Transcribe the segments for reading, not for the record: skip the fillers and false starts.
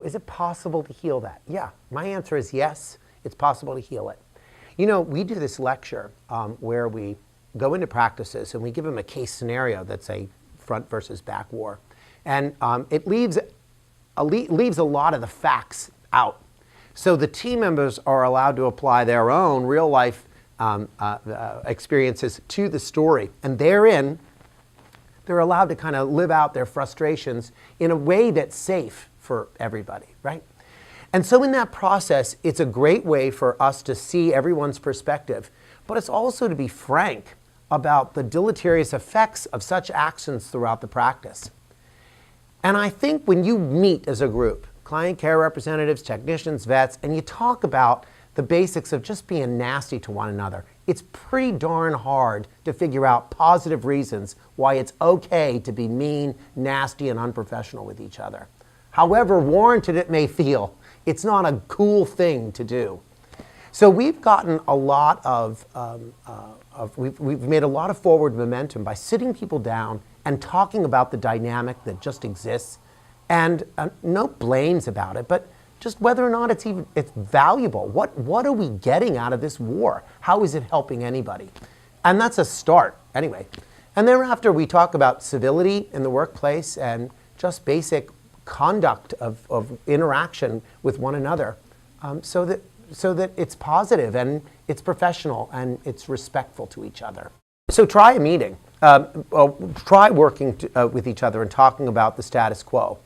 Is it possible to heal that? Yeah, my answer is yes, it's possible to heal it. You know, we do this lecture where we go into practices and we give them a case scenario that's a front versus back war. And it leaves a lot of the facts out. So the team members are allowed to apply their own real life experiences to the story. And therein, they're allowed to kind of live out their frustrations in a way that's safe for everybody, right? And so in that process, it's a great way for us to see everyone's perspective, but it's also to be frank about the deleterious effects of such actions throughout the practice. And I think when you meet as a group, client care representatives, technicians, vets, and you talk about the basics of just being nasty to one another, it's pretty darn hard to figure out positive reasons why it's okay to be mean, nasty, and unprofessional with each other. However warranted it may feel, it's not a cool thing to do. So we've gotten a lot we've made a lot of forward momentum by sitting people down and talking about the dynamic that just exists, and no blames about it, but just whether or not it's valuable. What are we getting out of this war? How is it helping anybody? And that's a start, anyway. And thereafter, we talk about civility in the workplace and just basic conduct of interaction with one another, so that it's positive and it's professional and it's respectful to each other. So try a meeting. Try working with each other and talking about the status quo.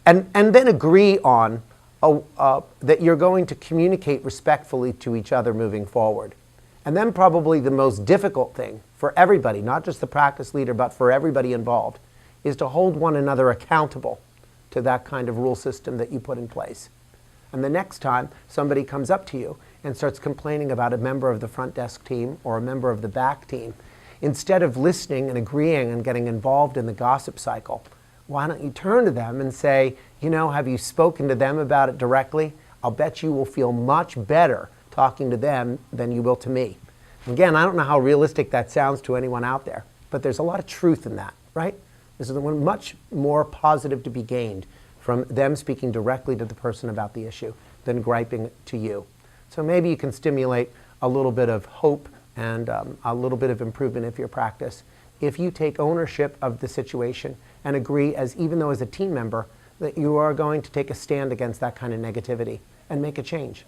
And then agree on that you're going to communicate respectfully to each other moving forward. And then probably the most difficult thing for everybody, not just the practice leader, but for everybody involved, is to hold one another accountable to that kind of rule system that you put in place. And the next time somebody comes up to you and starts complaining about a member of the front desk team or a member of the back team, instead of listening and agreeing and getting involved in the gossip cycle, why don't you turn to them and say, you know, have you spoken to them about it directly? I'll bet you will feel much better talking to them than you will to me. Again, I don't know how realistic that sounds to anyone out there, but there's a lot of truth in that, right? There's much more positive to be gained from them speaking directly to the person about the issue than griping to you. So maybe you can stimulate a little bit of hope and a little bit of improvement of your practice if you take ownership of the situation and agree, even though as a team member, that you are going to take a stand against that kind of negativity and make a change.